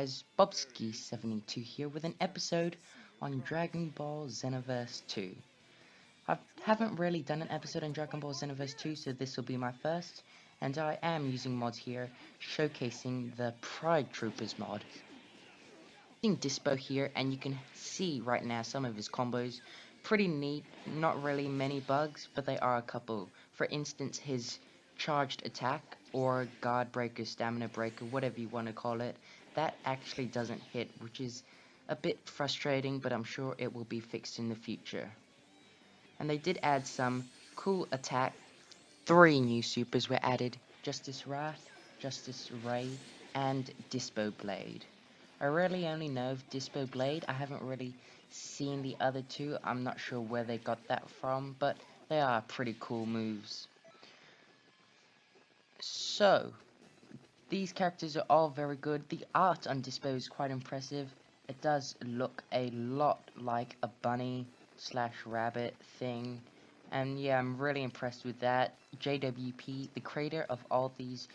guys, Bobski72 here with an episode on Dragonball Xenoverse 2. I haven't really done an episode on Dragonball Xenoverse 2, so this will be my first, and I am using mods here, showcasing the Pride Troopers mod. Using Dispo here, and you can see right now some of his combos. Pretty neat, not really many bugs, but they are a couple. For instance, his charged attack, or guard breaker, stamina breaker, whatever you want to call it, that actually doesn't hit, which is a bit frustrating, but I'm sure it will be fixed in the future. And they did add some cool attack. 3 new supers were added: Justice Wrath, Justice Ray, and Dispo Blade. I really only know of Dispo Blade. I haven't really seen the other two. I'm not sure where they got that from, but they are pretty cool moves. So, these characters are all very good. The art on Dispo is quite impressive. It does look a lot like a bunny slash rabbit thing. And yeah, I'm really impressed with that. JWP, the creator of all these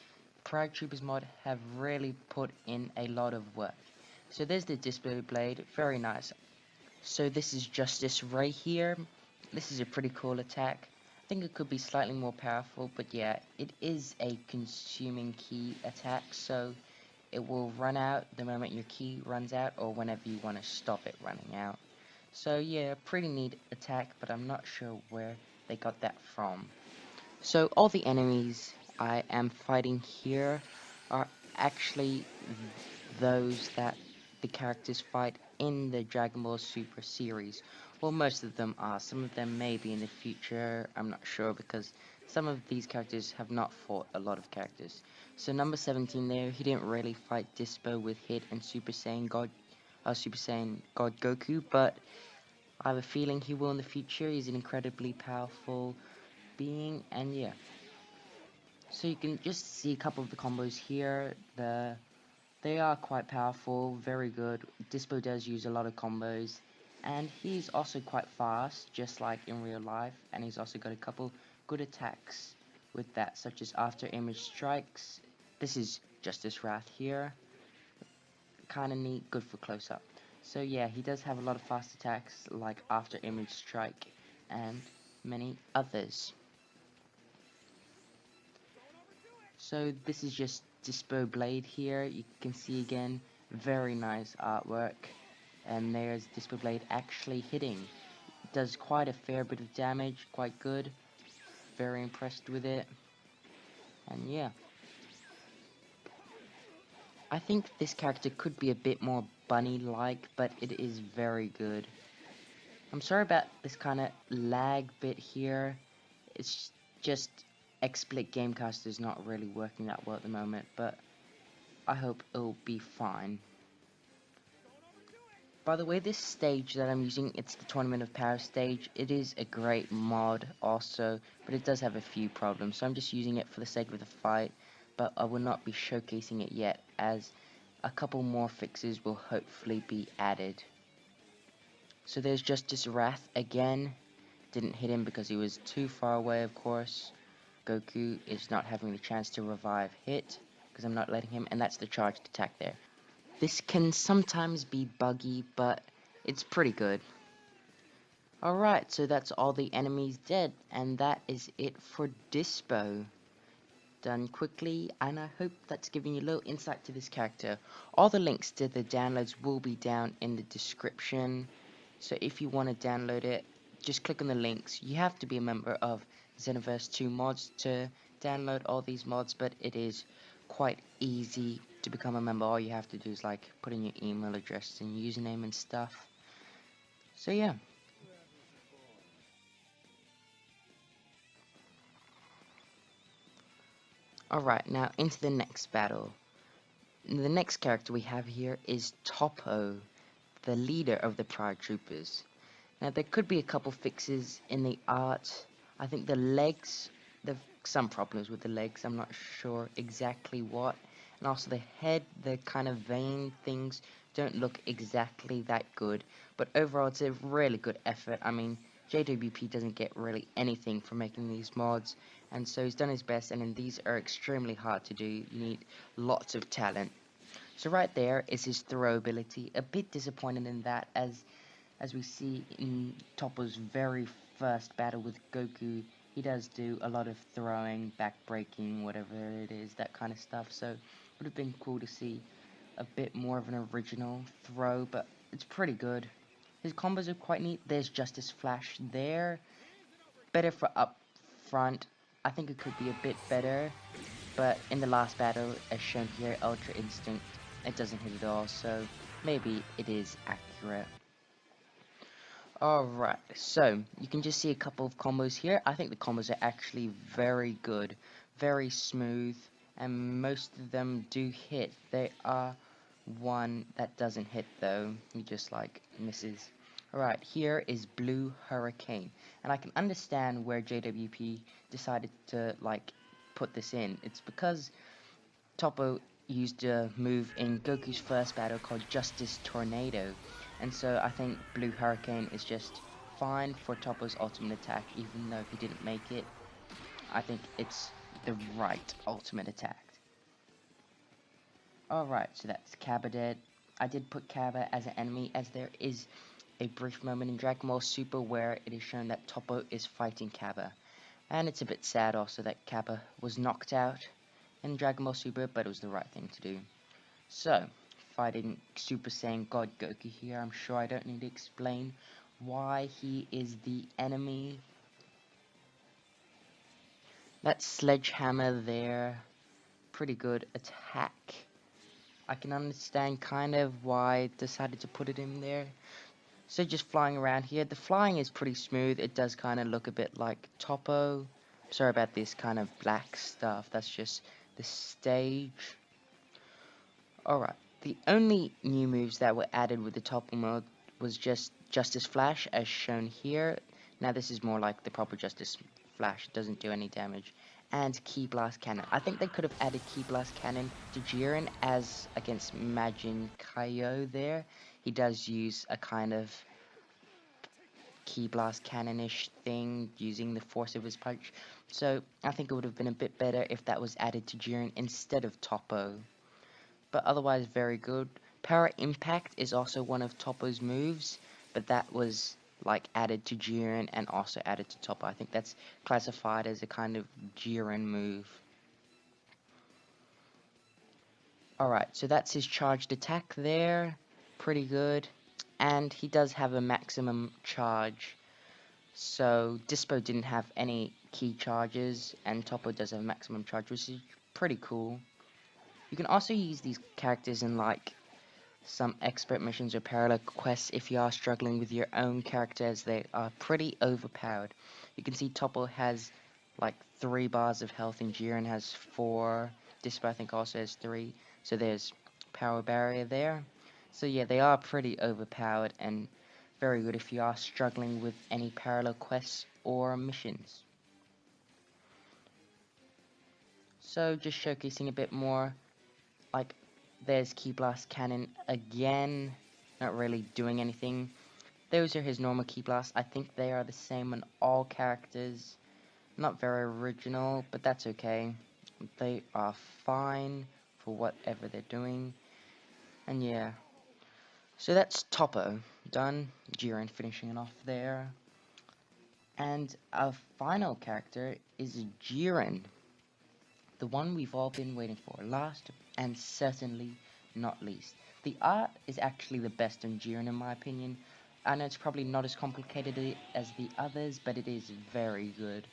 Pride Troopers mod, have really put in a lot of work. So there's the Dispo Blade, very nice. So this is Justice Ray here. This is a pretty cool attack. I think it could be slightly more powerful, but yeah, it is a consuming key attack, so it will run out the moment your key runs out, or whenever you want to stop it running out. So yeah, pretty neat attack, but I'm not sure where they got that from. So all the enemies I am fighting here are actually those that the characters fight in the Dragon Ball Super series. Well, most of them are. Some of them may be in the future, I'm not sure, because some of these characters have not fought a lot of characters. So number 17 there, he didn't really fight Dispo with Hit and Super Saiyan God Goku, but I have a feeling he will in the future. He's an incredibly powerful being, and yeah. So you can just see a couple of the combos here. They are quite powerful, very good. Dispo does use a lot of combos, and he's also quite fast, just like in real life, and he's also got a couple good attacks with that, such as After Image Strikes. This is Justice Wrath here. Kinda neat, good for close-up. So yeah, he does have a lot of fast attacks, like After Image Strike, and many others. So this is just Dispo Blade here. You can see again, very nice artwork. And there's Dispo Blade actually hitting. It does quite a fair bit of damage, quite good. Very impressed with it. And yeah. I think this character could be a bit more bunny-like, but it is very good. I'm sorry about this kind of lag bit here. It's just XSplit Gamecast is not really working that well at the moment, but I hope it'll be fine. By the way, this stage that I'm using, it's the Tournament of Power stage. It is a great mod also, but it does have a few problems, so I'm just using it for the sake of the fight, but I will not be showcasing it yet, as a couple more fixes will hopefully be added. So there's Justice Wrath again. Didn't hit him because he was too far away, of course. Goku is not having the chance to revive Hit, because I'm not letting him, and that's the charged attack there. This can sometimes be buggy, but it's pretty good. Alright, so that's all the enemies dead, and that is it for Dispo. Done quickly, and I hope that's giving you a little insight to this character. All the links to the downloads will be down in the description, so if you want to download it, just click on the links. You have to be a member of Xenoverse 2 mods to download all these mods, but it is quite easy to become a member. All you have to do is like put in your email address and username and stuff. So yeah. Alright, now into the next battle. The next character we have here is Topo, the leader of the Pride Troopers. Now there could be a couple fixes in the art. I think the legs, there's some problems with the legs, I'm not sure exactly what. And also the head, the kind of vein things don't look exactly that good. But overall it's a really good effort. I mean, JWP doesn't get really anything from making these mods, and so he's done his best, and these are extremely hard to do. You need lots of talent. So right there is his throwability. A bit disappointed in that, as we see in Topo's very first battle with Goku, he does do a lot of throwing, backbreaking, whatever it is, that kind of stuff. So it would have been cool to see a bit more of an original throw, but it's pretty good. His combos are quite neat. There's Justice Flash there. Better for up front. I think it could be a bit better, but in the last battle, as shown here, Ultra Instinct, it doesn't hit at all, so maybe it is accurate. Alright, so you can just see a couple of combos here. I think the combos are actually very good, very smooth, and most of them do hit. There are one that doesn't hit though, he just like misses. Alright, here is Blue Hurricane, and I can understand where JWP decided to like put this in. It's because Topo used a move in Goku's first battle called Justice Tornado, and so I think Blue Hurricane is just fine for Topo's ultimate attack, even though he didn't make it. I think it's the right ultimate attack. Alright, so that's Cabba dead. I did put Cabba as an enemy, as there is a brief moment in Dragon Ball Super where it is shown that Topo is fighting Cabba. And it's a bit sad also that Cabba was knocked out in Dragon Ball Super, but it was the right thing to do. So, fighting Super Saiyan God Goku here. I'm sure I don't need to explain why he is the enemy. That sledgehammer there, pretty good attack. I can understand kind of why I decided to put it in there. So just flying around here, the flying is pretty smooth. It does kind of look a bit like Topo. Sorry about this kind of black stuff, that's just the stage. Alright, the only new moves that were added with the Topo mode was just Justice Flash, as shown here. Now this is more like the proper Justice Flash, it doesn't do any damage. And Ki Blast Cannon. I think they could have added Ki Blast Cannon to Jian as against Majin Kaio there. He does use a kind of Ki Blast Cannon-ish thing using the force of his punch. So I think it would have been a bit better if that was added to Jian instead of Topo. But otherwise very good. Power Impact is also one of Topo's moves, but that was like added to Jian and also added to Topo. I think that's classified as a kind of Jian move. Alright, so that's his charged attack there. Pretty good. And he does have a maximum charge. So Dispo didn't have any key charges, and Topo does have a maximum charge, which is pretty cool. You can also use these characters in like some expert missions or parallel quests if you are struggling with your own characters. They are pretty overpowered. You can see Topo has like 3 bars of health and Jian has 4. Dispo I think also has 3. So there's power barrier there. So yeah, they are pretty overpowered and very good if you are struggling with any parallel quests or missions. So just showcasing a bit more, like there's Ki Blast Cannon again, not really doing anything. Those are his normal Ki Blast. I think they are the same on all characters. Not very original, but that's okay. They are fine for whatever they're doing. And yeah. So that's Topo done. Jiren finishing it off there. And our final character is Jiren. The one we've all been waiting for. Last and certainly not least. The art is actually the best on Jiren in my opinion. I know it's probably not as complicated as the others, but it is very good.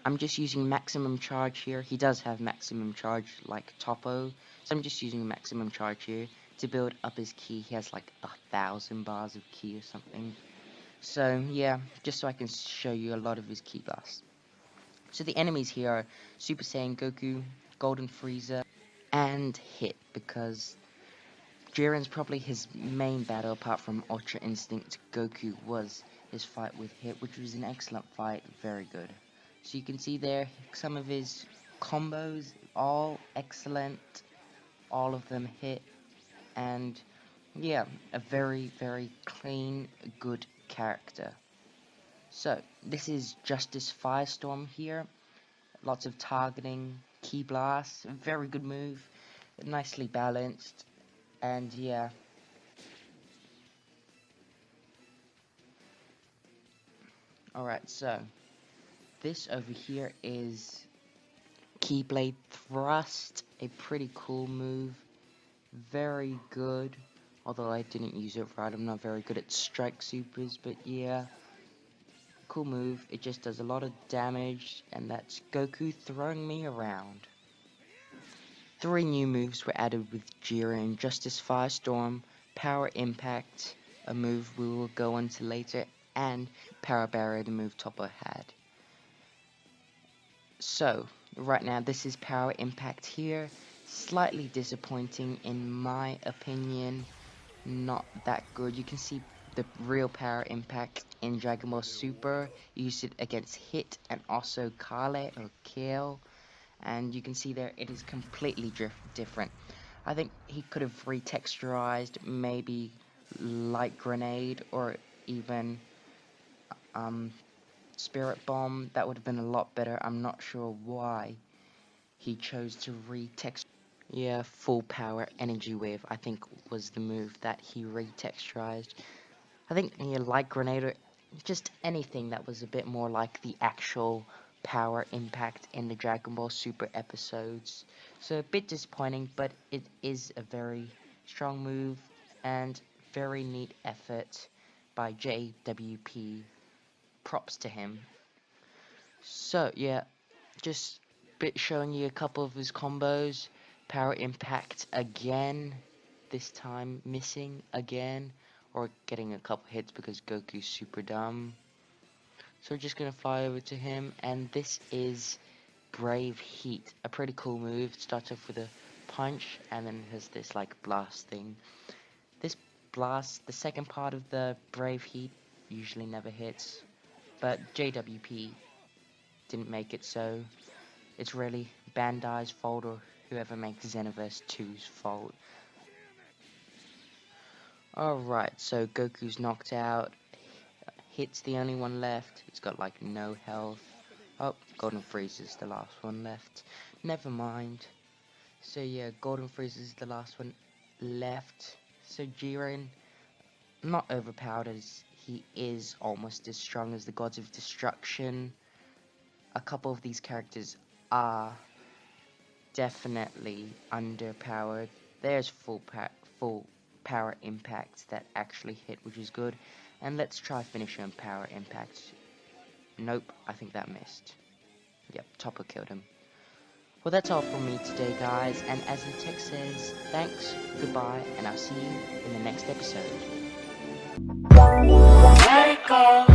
I'm just using maximum charge here. He does have maximum charge like Topo, so I'm just using maximum charge here to build up his ki. He has like 1,000 bars of ki or something. So yeah, just so I can show you a lot of his ki blasts. So the enemies here are Super Saiyan Goku, Golden Frieza, and Hit, because Jiren's probably his main battle apart from Ultra Instinct Goku was his fight with Hit, which was an excellent fight, very good. So you can see there some of his combos, all excellent, all of them hit, and yeah, a very, very clean, good character. So, this is Justice Firestorm here, lots of targeting, Ki Blast, very good move. nicely balanced, and yeah. Alright, so this over here is Keyblade Thrust, a pretty cool move, very good, although I didn't use it right. I'm not very good at strike supers, but yeah, cool move. It just does a lot of damage, and that's Goku throwing me around. 3 new moves were added with Jian: Justice Firestorm, Power Impact, a move we will go into later, and Power Barrier, the move Topo had. So, right now this is Power Impact here. Slightly disappointing in my opinion. Not that good. You can see the real Power Impact in Dragon Ball Super. You use it against Hit and also Kale or Kale. And you can see there it is completely different. I think he could have retexturized maybe Light Grenade or even Spirit Bomb. That would have been a lot better. I'm not sure why he chose to retexture. Yeah, Full Power Energy Wave I think was the move that he retexturized. I think Light Grenade or just anything that was a bit more like the actual Power Impact in the Dragon Ball Super episodes. So a bit disappointing, but it is a very strong move and very neat effort by JWP. Props to him. So yeah, just bit showing you a couple of his combos. Power Impact again, this time missing again, or getting a couple hits because Goku's super dumb. So we're just gonna fly over to him, and this is Brave Heat, a pretty cool move. It starts off with a punch, and then has this like blast thing. This blast, the second part of the Brave Heat, usually never hits, but JWP didn't make it, so it's really Bandai's fault or whoever makes Xenoverse 2's fault. Alright, so Goku's knocked out. Hit's the only one left. He's got like no health. Oh, Golden Frieza's the last one left. Never mind. So yeah, Golden Frieza's the last one left. So Jiren, not overpowered as he is almost as strong as the Gods of Destruction. A couple of these characters are definitely underpowered. There's full power impact that actually hit, which is good. And let's try finish him Power Impact. Nope, I think that missed. Yep, Topo killed him. Well, that's all from me today, guys. And as the text says, thanks, goodbye, and I'll see you in the next episode. Let it go.